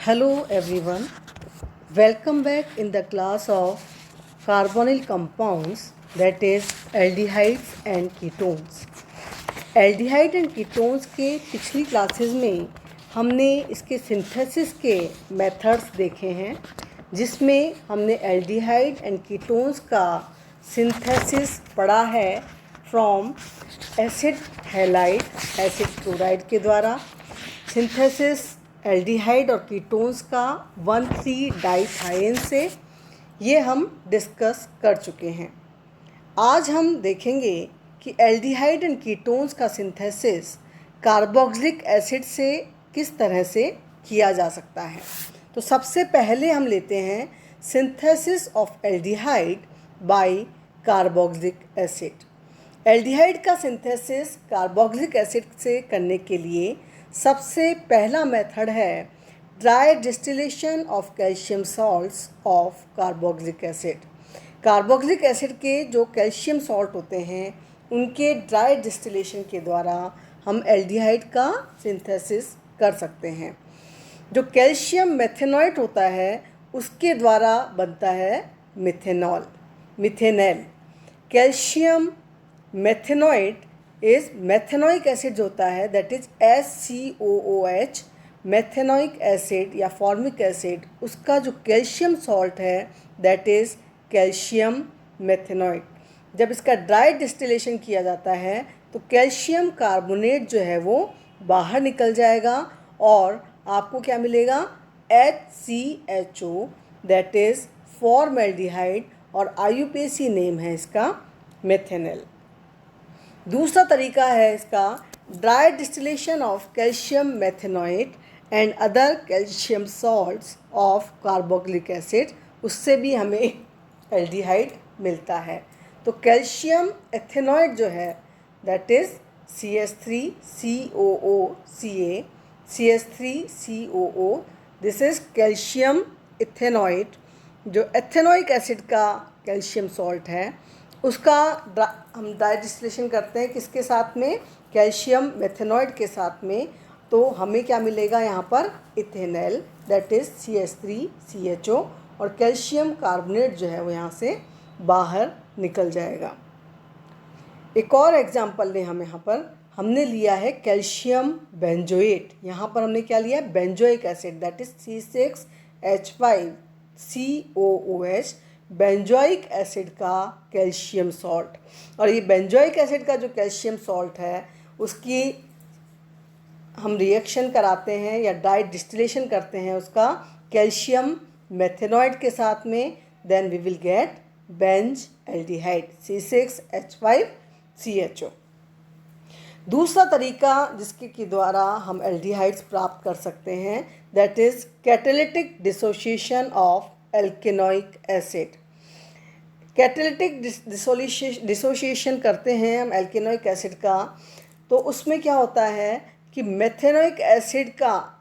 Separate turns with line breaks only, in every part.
Hello everyone, welcome back in the class of carbonyl compounds, that is aldehydes and ketones. Aldehyde and ketones के पिछली classes में हमने इसके synthesis के methods देखे हैं, जिसमें हमने एल्डिहाइड एंड कीटोन्स का सिंथेसिस पढ़ा है from acid halide acid chloride के द्वारा, सिंथेसिस एल्डिहाइड और कीटोन्स का 1,3-डाइथाइन से, ये हम डिस्कस कर चुके हैं। आज हम देखेंगे कि एल्डिहाइड एंड कीटोन्स का सिंथेसिस कार्बोक्सिलिक एसिड से किस तरह से किया जा सकता है। तो सबसे पहले हम लेते हैं synthesis of aldehyde by carboxylic acid. Aldehyde का सिंथेसिस कार्बोक्सिलिक एसिड से करने के लिए सबसे पहला मेथड है dry distillation of calcium salts of carboxylic acid. Carboxylic acid के जो कैल्शियम सॉल्ट होते हैं उनके ड्राई डिस्टिलेशन के द्वारा हम एल्डिहाइड का सिंथेसिस कर सकते हैं। जो कैल्शियम मेथेनॉइट होता है उसके द्वारा बनता है methanal. Calcium methanoate is methanoic acid जो होता है, that is SCOOH, methanoic acid या फॉर्मिक एसिड, उसका जो कैल्शियम सॉल्ट है दैट इज कैल्शियम मेथेनॉइट। जब इसका ड्राई डिस्टिलेशन किया जाता है तो कैल्शियम कार्बोनेट जो है वो बाहर निकल जाएगा और आपको क्या मिलेगा, HCHO, दैट इज फॉर्मल्डिहाइड, और IUPAC नेम है इसका मेथेनॉल। दूसरा तरीका है इसका dry distillation of calcium methanoate and other calcium salts of carboxylic acid, उससे भी हमें एल्डिहाइड मिलता है। तो कैल्शियम एथेनॉइड जो है that is CH3COOCA, CH3COO, this is calcium ethanoate. जो एथेनोइक एसिड का कैल्शियम सॉल्ट है उसका हम ड्राई डिस्टिलेशन करते हैं किसके साथ में, कैल्शियम मेथेनॉइड के साथ में, तो हमें क्या मिलेगा यहाँ पर, इथेनॉल, दैट इज CH3CHO, और कैल्शियम कार्बोनेट जो है वो यहाँ से बाहर निकल जाएगा। एक और एग्जांपल लें हम यहाँ पर, हमने लिया है कैल्शियम बेंजोएट। यहाँ पर हमने क्या लिया, benzoic acid, that is C6H5COOH, benzoic acid का कैल्शियम सॉल्ट। और ये बेंजोइक एसिड का जो कैल्शियम सॉल्ट है उसकी हम रिएक्शन कराते हैं या ड्राई डिस्टिलेशन करते हैं उसका कैल्शियम मेथेनॉइड के साथ में, then we will get benzaldehyde C6H5CHO। दूसरा तरीका जिसके के द्वारा हम एल्डिहाइड्स प्राप्त कर सकते हैं that is catalytic dissociation of alkanoic acid. Catalytic dissociation करते हैं हम एल्केनोइक एसिड का, तो उसमें क्या होता है कि मेथेनोइक एसिड का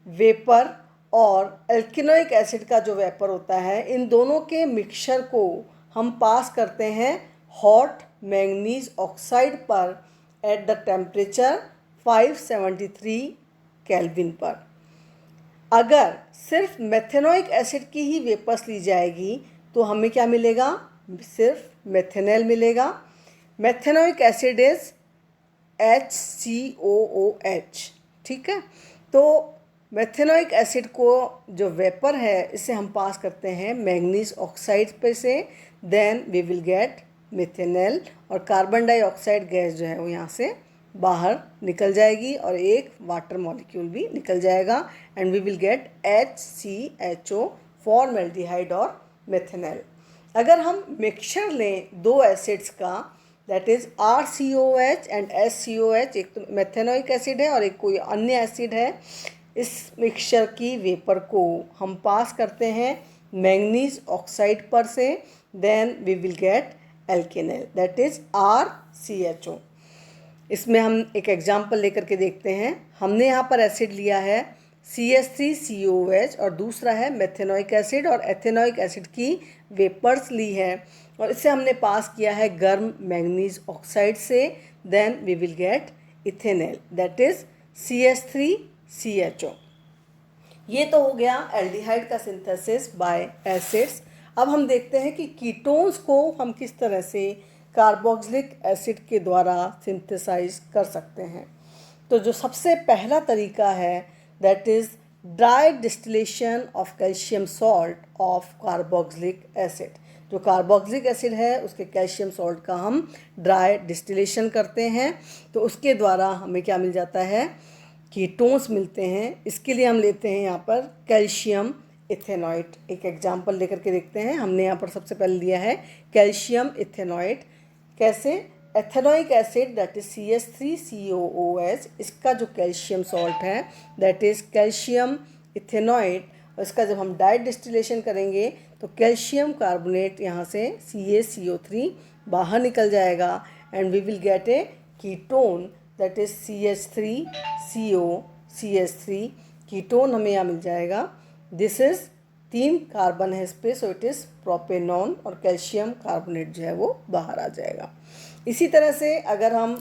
वेपर और एल्केनोइक एसिड का जो वेपर होता है, इन दोनों के मिक्सचर को हम पास करते हैं हॉट मैंगनीज ऑक्साइड पर एट द टेम्परेचर 573 केल्विन पर। अगर सिर्फ मेथेनोइक एसिड की ही वेपर्स ली जाएगी तो हमें क्या मिलेगा, सिर्फ मेथेनॉल मिलेगा। मेथेनोइक एसिड इज HCOOH, ठीक है। तो मेथेनोइक एसिड को जो वेपर है इसे हम पास करते हैं मैंगनीज ऑक्साइड पे से, then we will get methanol, और कार्बन डाइऑक्साइड गैस जो है वो यहाँ से बाहर निकल जाएगी और एक वाटर मॉलिक्यूल भी निकल जाएगा, and we will get HCHO, formaldehyde और मेथेनॉल। अगर हम मिक्सचर लें दो एसिड्स का, that is RCOH and SCOH, एक तो मेथेनोइक एसिड है और एक कोई अन्य एसिड है, इस मिक्सचर की वेपर को हम पास करते हैं मैंगनीज ऑक्साइड पर से, then we will get alkanal, that is RCHO। इसमें हम एक एग्जाम्पल लेकर के देखते हैं। हमने यहाँ पर एसिड लिया है CH3COOH और दूसरा है मेथेनोइक एसिड, और एथेनोइक एसिड की वेपर्स ली है और इसे हमने पास किया है गर्म मैंगनीज ऑक्साइड से, then we will get ethanol, that is CH3CHO। ये तो हो गया एल्डिहाइड का सिंथेसिस बाय एसिड्स। अब हम देखते हैं कि कीटोन्स को हम किस तरह से कार्बोक्सिलिक एसिड के द्वारा सिंथेसाइज कर सकते हैं। तो जो सबसे पहला तरीका है that is dry distillation of calcium salt of carboxylic acid. जो कार्बोक्सिलिक एसिड है उसके कैल्शियम सॉल्ट का हम ड्राई डिस्टिलेशन करते हैं, तो उसके द्वारा हमें क्या मिल जाता है, कीटोन्स मिलते हैं। इसके लिए हम लेते हैं यहाँ पर कैल्शियम इथेनॉइड। एक एग्जांपल लेकर के देखते हैं। हमने यहाँ पर सबसे पहले लिया है कैल्शियम इथेनॉइड। कैसे, ethanoic acid that is CH3COOH, इसका जो कैल्शियम सॉल्ट है दैट इज़ कैल्शियम इथेनॉइड, और इसका जब हम डाई डिस्टिलेशन करेंगे तो कैल्शियम कार्बोनेट यहाँ से CaCO3 बाहर निकल जाएगा and we will get a ketone that is CH3COCH3 ketone हमें यहाँ मिल जाएगा। दिस इज़ 3 कार्बन है इस पे, सो इट इज़ प्रोपेनॉन, और कैल्शियम कार्बोनेट जो है वो बाहर आ जाएगा। इसी तरह से अगर हम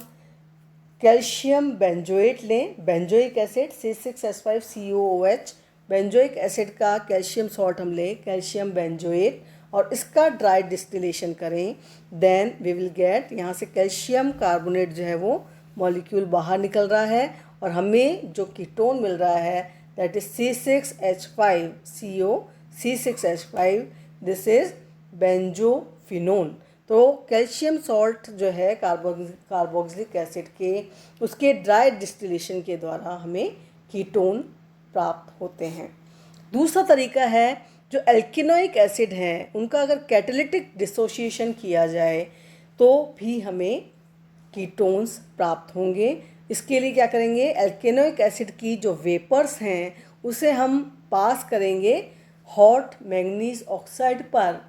कैल्शियम बेंजोएट लें, benzoic acid C6H5COOH, benzoic acid का कैल्शियम सॉल्ट हम लें कैल्शियम बेंजोएट और इसका ड्राई डिस्टिलेशन करें, देन वी विल गेट, यहाँ से कैल्शियम कार्बोनेट जो है वो मॉलिक्यूल बाहर निकल रहा है और हमें जो कीटोन मिल रहा है that is C6H5CO, C6H5, this is benzophenone. तो कैल्शियम सॉल्ट जो है कार्बोक्सिलिक एसिड के, उसके ड्राई डिस्टिलेशन के द्वारा हमें कीटोन प्राप्त होते हैं। दूसरा तरीका है जो एल्केनोइक एसिड हैं उनका अगर कैटालिटिक डिसोसिएशन किया जाए तो भी हमें कीटोन्स प्राप्त होंगे। इसके लिए क्या करेंगे, एल्केनोइक एसिड की जो वेपर्स हैं उसे हम पास करेंगे हॉट मैंगनीज ऑक्साइड पर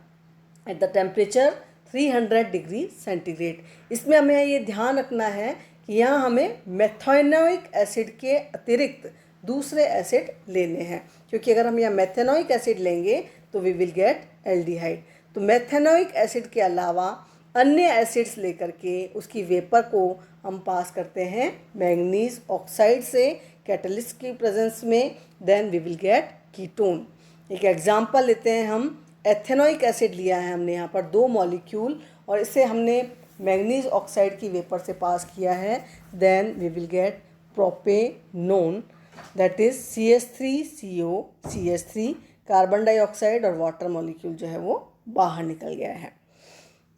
at the temperature 300 degree centigrade. इसमें हमें ये ध्यान रखना है कि यहाँ हमें मेथेनोइक एसिड के अतिरिक्त दूसरे एसिड लेने हैं, क्योंकि अगर हम यहाँ मेथेनोइक एसिड लेंगे तो वी विल गेट एल्डिहाइड। तो मेथेनोइक एसिड के अलावा अन्य एसिड्स लेकर के उसकी वेपर को हम पास करते हैं मैंगनीज ऑक्साइड से कैटलिस्ट की प्रेजेंस में, then we will get ketone. एक एग्जांपल लेते हैं, हम एथेनोइक एसिड लिया है हमने यहाँ पर 2 मॉलिक्यूल और इसे हमने मैंगनीज ऑक्साइड की वेपर से पास किया है, then we will get propanone that is CH3COCH3, carbon dioxide और वाटर मॉलिक्यूल जो है वो बाहर निकल गया है।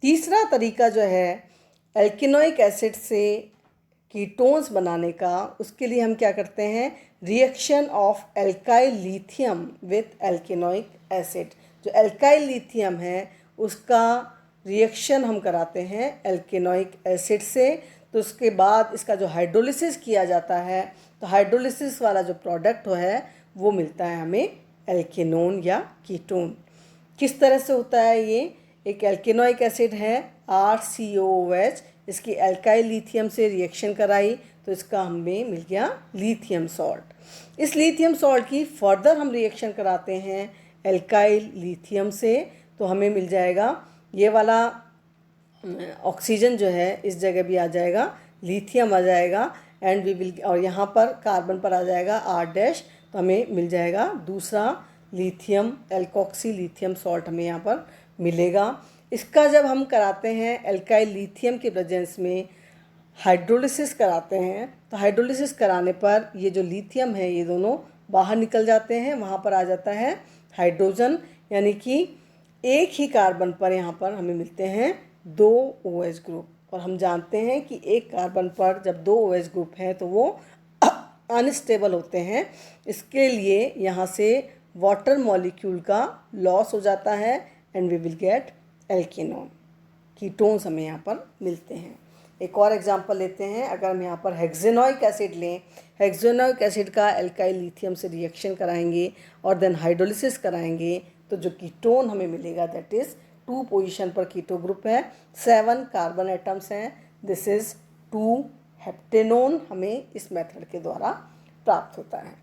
तीसरा तरीका जो है एल्केनोइक एसिड से कीटोन्स बनाने का, उसके लिए हम क्या करते हैं, reaction of alkyl lithium with alkanoic acid. जो एल्काइल लिथियम है उसका रिएक्शन हम कराते हैं एल्केनोइक एसिड से, तो उसके बाद इसका जो हाइड्रोलिसिस किया जाता है तो हाइड्रोलिसिस वाला जो प्रोडक्ट है वो मिलता है हमें एल्केनोन या कीटोन। किस तरह से होता है ये, एक एल्केनोइक एसिड है RCOOH, इसकी एल्काइल लिथियम से रिएक्शन कराई तो इसका हमें मिल गया लिथियम सॉल्ट। इस लिथियम सॉल्ट की फर्दर हम रिएक्शन कराते हैं एल्काइल लिथियम से तो हमें मिल जाएगा ये वाला ऑक्सीजन जो है इस जगह भी आ जाएगा, लिथियम आ जाएगा एंड वी विल, और यहाँ पर कार्बन पर आ जाएगा R' तो हमें मिल जाएगा दूसरा लिथियम एल्कोक्सी लिथियम सॉल्ट हमें यहाँ पर मिलेगा। इसका जब हम कराते हैं एल्काइल लिथियम के प्रेजेंस में हाइड्रोलिसिस कराते हैं तो हाइड्रोलिसिस कराने पर ये जो लिथियम है ये दोनों बाहर निकल जाते हैं, वहाँ पर आ जाता है हाइड्रोजन, यानी कि एक ही कार्बन पर यहाँ पर हमें मिलते हैं 2 OH ग्रुप। और हम जानते हैं कि एक कार्बन पर जब 2 OH ग्रुप हैं तो वो अनस्टेबल होते हैं, इसके लिए यहाँ से वाटर मॉलिक्यूल का लॉस हो जाता है and we will get alkanone. Ketones हमें यहाँ पर मिलते हैं। एक और एग्जांपल लेते हैं, अगर हम यहाँ पर हेक्सेनोइक एसिड लें, हेक्सेनोइक एसिड का एल्काइल लिथियम से रिएक्शन कराएंगे और देन हाइड्रोलिसिस कराएंगे तो जो कीटोन हमें मिलेगा दैट इज़ 2 पोजीशन पर कीटो ग्रुप है, 7 कार्बन एटम्स हैं, दिस इज़ 2 हेप्टेनोन हमें इस मेथड के द्वारा प्राप्त होता है।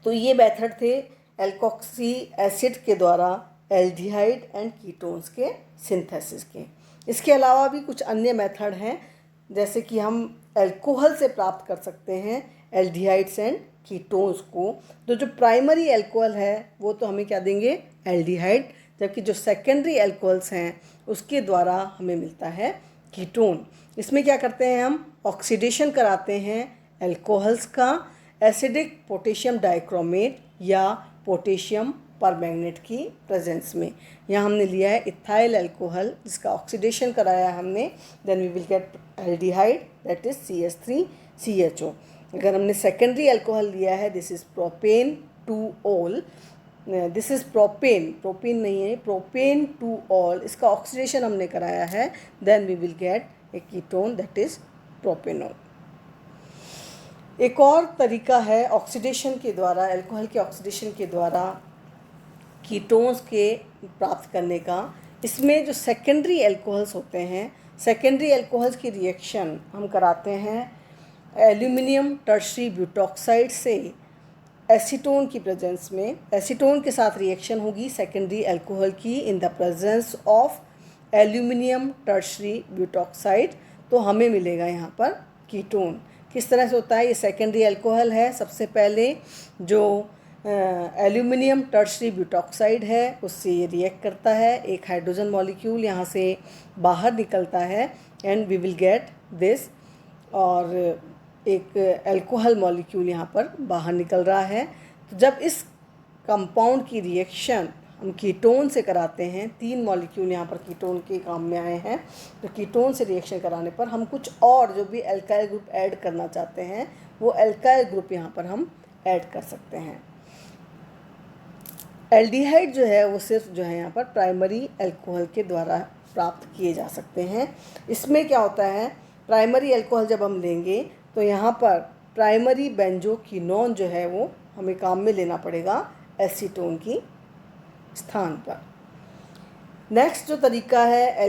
तो ये मेथड थे एल्कोक्सी एसिड के द्वारा एल्डिहाइड एंड कीटोन्स के सिंथेसिस के। इसके अलावा भी कुछ अन्य मेथड हैं, जैसे कि हम अल्कोहल से प्राप्त कर सकते हैं एल्डिहाइड्स एंड कीटोन्स को। तो जो प्राइमरी अल्कोहल है वो तो हमें क्या देंगे, एल्डिहाइड, जबकि जो सेकेंडरी अल्कोहल्स हैं उसके द्वारा हमें मिलता है कीटोन। इसमें क्या करते हैं, हम ऑक्सीडेशन कराते हैं अल्कोहल्स का एसिडिक पोटेशियम डाइक्रोमेट या पोटेशियम परमैंगनेट की प्रेजेंस में। यहाँ हमने लिया है इथाइल अल्कोहल जिसका ऑक्सीडेशन कराया हमने, then we will get aldehyde that is CH3CHO। अगर हमने सेकेंडरी अल्कोहल लिया है, दिस इज प्रोपेन 2-ऑल, दिस इज प्रोपेन नहीं है, प्रोपेन 2-ऑल, इसका ऑक्सीडेशन हमने कराया है, then we will get a ketone that is propanol. एक और तरीका है ऑक्सीडेशन के द्वारा, अल्कोहल के ऑक्सीडेशन के द्वारा कीटोन्स के प्राप्त करने का। इसमें जो सेकेंडरी अल्कोहल्स होते हैं, सेकेंडरी अल्कोहल्स की रिएक्शन हम कराते हैं एल्यूमिनियम टर्शरी ब्यूटॉक्साइड से एसीटोन की प्रेजेंस में। एसीटोन के साथ रिएक्शन होगी सेकेंडरी अल्कोहल की इन the presence of aluminium tertiary butoxide, तो हमें मिलेगा यहाँ पर कीटोन। किस तरह से होता है, ये सेकेंडरी अल्कोहल है, सबसे पहले जो एल्यूमिनियम टर्शरी ब्यूटॉक्साइड है उससे ये रिएक्ट करता है, एक हाइड्रोजन मॉलिक्यूल यहाँ से बाहर निकलता है and we will get this, और एक अल्कोहल मॉलिक्यूल यहाँ पर बाहर निकल रहा है। तो जब इस कंपाउंड की रिएक्शन हम कीटोन से कराते हैं, 3 मॉलिक्यूल यहाँ पर कीटोन के काम में आए हैं, तो कीटोन से रिएक्शन कराने पर हम कुछ और जो भी अल्काइल ग्रुप ऐड करना चाहते हैं वो अल्काइल ग्रुप यहाँ पर हम ऐड कर सकते हैं। एल्डिहाइड जो है वो सिर्फ जो है यहाँ पर प्राइमरी अल्कोहल के द्वारा प्राप्त किए जा सकते हैं। इसमें क्या होता है, प्राइमरी अल्कोहल जब हम लेंगे तो यहाँ पर प्राइमरी बेंजोक्विनोन जो है वो हमें काम में लेना पड़ेगा एसीटोन की स्थान पर। नेक्स्ट जो तरीका है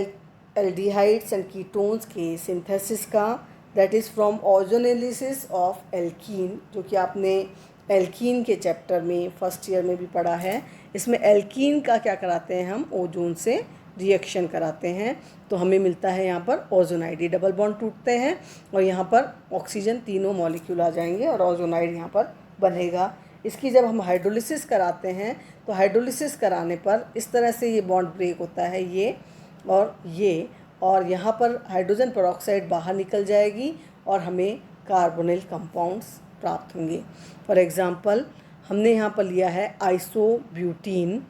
एल्डिहाइड्स एंड कीटोन्स के सिंथेसिस का, that is from ozonolysis of alkene, जो कि आपने एल्कीन के चैप्टर में फर्स्ट ईयर में भी पढ़ा है। इसमें एल्कीन का क्या कराते हैं, हम ओजोन से रिएक्शन कराते हैं, तो हमें मिलता है यहाँ पर ओजोनाइड, डबल बॉन्ड टूटते हैं और यहाँ पर ऑक्सीजन तीनों मॉलिक्यूल आ जाएंगे और ओजोनाइड यहाँ पर बनेगा। इसकी जब हम हाइड्रोलिसिस कराते हैं तो हाइड्रोलिसिस कराने पर इस तरह से ये बॉन्ड ब्रेक होता है, ये और यहाँ पर हाइड्रोजन पेरोक्साइड बाहर निकल जाएगी और हमें कार्बोनिल कंपाउंड्स प्राप्त होंगे। फॉर एग्ज़ाम्पल हमने यहाँ पर लिया है आइसोब्यूटीन,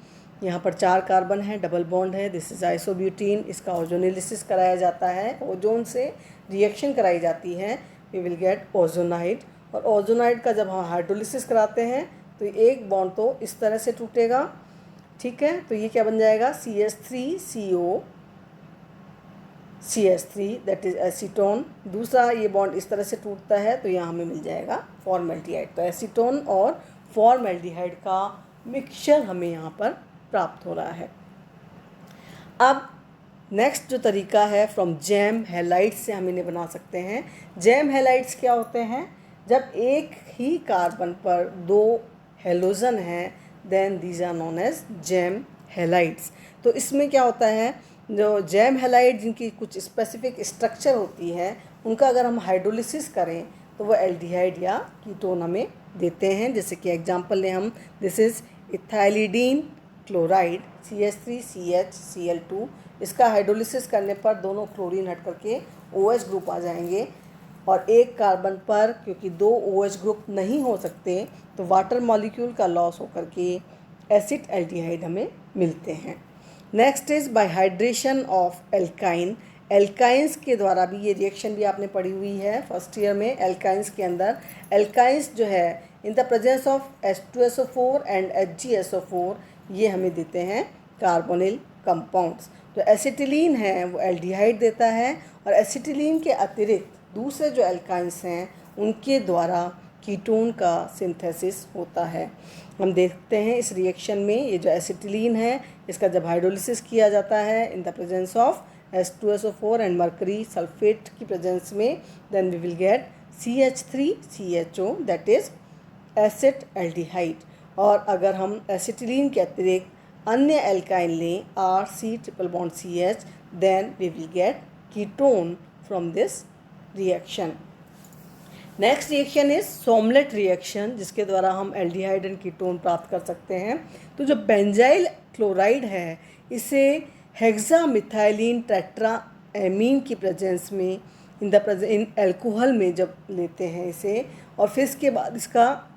यहाँ पर 4 कार्बन है, डबल बॉन्ड है, दिस इज़ आइसोब्यूटीन। इसका ओजोनिलिसिस कराया जाता है, ओजोन से रिएक्शन कराई जाती है, वी विल गेट ओजोनाइड। और ओजोनाइड का जब हम हाइड्रोलिसिस कराते हैं तो एक बॉन्ड तो इस तरह से टूटेगा, ठीक है, तो ये क्या बन जाएगा CH3CO CH3 that is acetone. दूसरा ये बॉन्ड इस तरह से टूटता है तो यहाँ हमें मिल जाएगा फॉर्मेल्डिहाइड। तो एसीटोन और फॉर्मेल्डिहाइड का मिक्सचर हमें यहाँ पर प्राप्त हो रहा है। अब नेक्स्ट जो तरीका है फ्रॉम जैम हैलाइड्स से हम इन्हें बना सकते हैं। जैम हैलाइड्स क्या होते हैं, जब एक ही कार्बन पर 2 हेलोजन हैं then these are known as gem halides. तो इसमें क्या होता है, जो जैम हैलाइड जिनकी कुछ स्पेसिफिक स्ट्रक्चर होती है उनका अगर हम हाइड्रोलिसिस करें तो वो एल्डिहाइड या कीटोन हमें देते हैं। जैसे कि एग्जांपल लें हम, this is ethylidene chloride CH3CHCl2। इसका हाइड्रोलिसिस करने पर दोनों क्लोरीन हट करके OH ग्रुप आ जाएंगे और एक कार्बन पर क्योंकि 2 OH ग्रुप नहीं हो सकते तो वाटर मॉलिक्यूल का लॉस होकर के एसिड एल्डिहाइड हमें मिलते हैं। Next is by hydration of alkyne. Alkynes के द्वारा भी ये रिएक्शन भी आपने पढ़ी हुई है फर्स्ट ईयर में। एल्काइंस के अंदर एल्काइंस जो है in the presence of H2SO4 and HgSO4 ये हमें देते हैं कार्बोनिल कंपाउंड्स। तो एसिटिलीन है वो एल्डिहाइड देता है और एसिटिलीन के अतिरिक्त दूसरे जो एल्काइंस हैं उनके द्वारा कीटोन का सिंथेसिस होता है। हम देखते हैं इस रिएक्शन में ये जो एसिटिलीन है इसका जब हाइड्रोलिसिस किया जाता है in the presence of H2SO4 and mercury sulphate की प्रेजेंस में, then we will get CH3CHO that is acid aldehyde. और अगर हम एसिटिलीन के अतिरिक्त अन्य एल्काइन लें RC�BC then we will get ketone from this reaction. Next reaction is Sommelet reaction, जिसके द्वारा हम एल्डिहाइड एंड कीटोन प्राप्त कर सकते हैं। तो जो बेंजाइल क्लोराइड है इसे हेक्सामिथाइलिन टेट्राएमीन की प्रेजेंस में इन अल्कोहल में जब लेते हैं इसे, और फिर इसके बाद इसका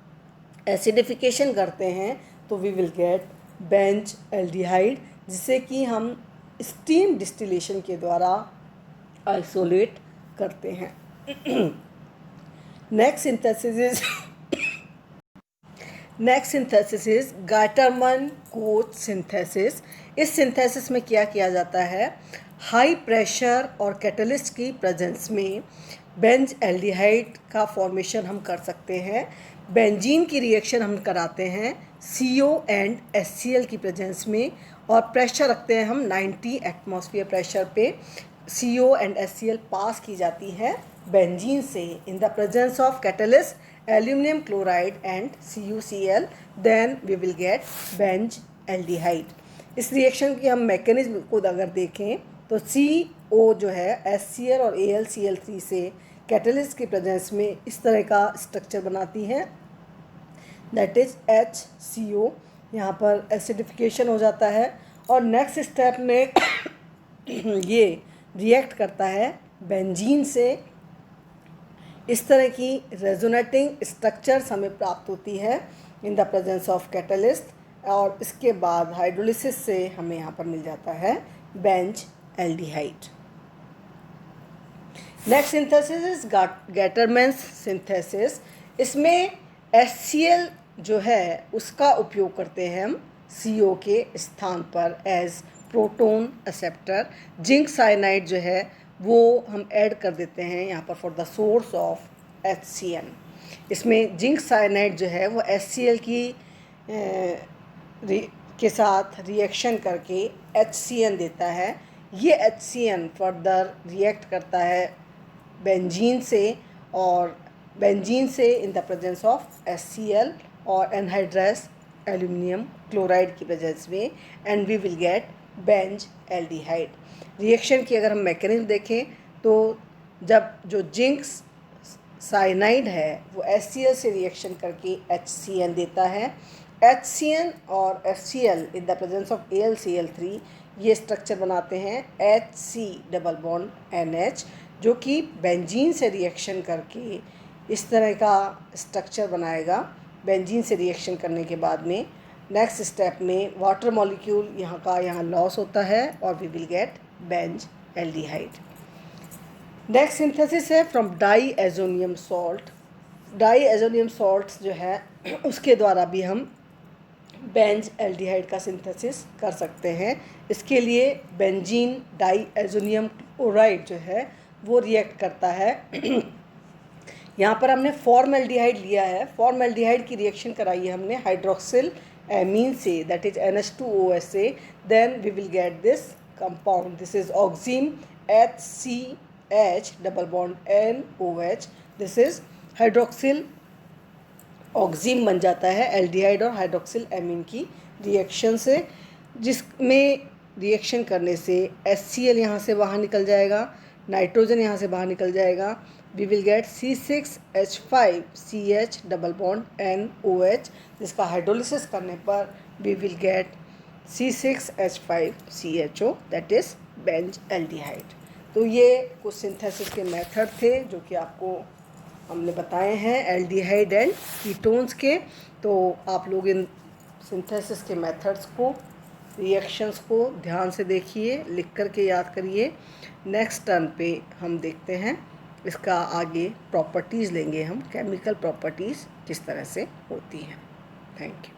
एसिडिफिकेशन करते हैं, तो we will get benzaldehyde, जिसे कि हम स्टीम डिस्टिलेशन के द्वारा आइसोलेट करते हैं। Next synthesis is Gattermann Koch synthesis. इस सिंथेसिस में क्या किया जाता है, हाई प्रेशर और कैटलिस्ट की प्रेजेंस में बेंज एल्डिहाइड का फॉर्मेशन हम कर सकते हैं। बेंजीन की रिएक्शन हम कराते हैं CO एंड HCl की प्रेजेंस में, और प्रेशर रखते हैं हम 90 एटमॉस्फेयर प्रेशर पे। CO एंड HCl पास की जाती है बेंजीन से in the presence of catalyst aluminium chloride and CuCl, then we will get benzaldehyde. इस रिएक्शन की हम मैकेनिज्म को अगर देखें तो CO जो है HCl और AlCl3 से कैटलिस्ट की प्रेजेंस में इस तरह का स्ट्रक्चर बनाती है, दैट इज HCO। यहाँ पर एसिडिफिकेशन हो जाता है, और नेक्स्ट स्टेप में ये रिएक्ट करता है बेंजीन से। इस तरह की रेजोनेटिंग स्ट्रक्चर्स हमें प्राप्त होती है in the presence of catalyst, और इसके बाद हाइड्रोलिसिस से हमें यहाँ पर मिल जाता है benzaldehyde. Next synthesis is Gattermann's synthesis. इसमें HCl जो है उसका उपयोग करते हैं हम CO के स्थान पर as proton acceptor. Zinc cyanide जो है वो हम ऐड कर देते हैं यहाँ पर for the source of HCl। इसमें जिंक साइनाइड जो है वो HCl के साथ रिएक्शन करके HCl देता है। ये HCl फर्दर रिएक्ट करता है बेंजीन से, और बेंजीन से in the presence of HCl और एनहाइड्रस एल्यूमिनियम क्लोराइड की प्रेजेंस में, and we will get benzaldehyde. Reaction की अगर हम मैकेनिज्म देखें तो जब जो जिंक साइनाइड है वो HCl से रिएक्शन करके HCl देता है। HCl और HCl in the presence of AlCl3 ये स्ट्रक्चर बनाते हैं HC डबल बॉन्ड NH, जो कि बेंजीन से रिएक्शन करके इस तरह का स्ट्रक्चर बनाएगा। बेंजीन से रिएक्शन करने के बाद में नेक्स्ट स्टेप में वाटर मॉलिक्यूल यहाँ लॉस होता है, और we will get benzaldehyde. Next synthesis है from diazonium salt. Diazonium salts जो है उसके द्वारा भी हम बेंज एल्डिहाइड का सिंथेसिस कर सकते हैं। इसके लिए बेंजीन डाईएजोनियम क्लोराइड जो है वो रिएक्ट करता है। यहाँ पर हमने फॉर्मल्डिहाइड लिया है, फॉर्मल्डिहाइड की रिएक्शन कराई है हमने हाइड्रोक्सिल एमीन से, दैट इज NH2OH से, then we will get this compound, this is oxime HCH double bond NOH, this is hydroxyl oxime बन जाता है एल्डिहाइड और हाइड्रोक्सिल एमीन की रिएक्शन से, जिसमें रिएक्शन करने से HCl यहाँ से बाहर निकल जाएगा, नाइट्रोजन यहाँ से बाहर निकल जाएगा, we will get C6H5CH double bond NOH, जिसका हाइड्रोलिसिस करने पर we will get C6H5CHO, that is benzaldehyde. तो ये कुछ सिंथेसिस के मेथड थे जो कि आपको हमने बताए हैं एल्डिहाइड एंड कीटोन्स के। तो आप लोग इन सिंथेसिस के मेथड्स को, रिएक्शंस को ध्यान से देखिए, लिख कर के याद करिए। नेक्स्ट टर्न पे हम देखते हैं इसका आगे प्रॉपर्टीज़ लेंगे हम, केमिकल प्रॉपर्टीज़ किस तरह से होती हैं। Thank you.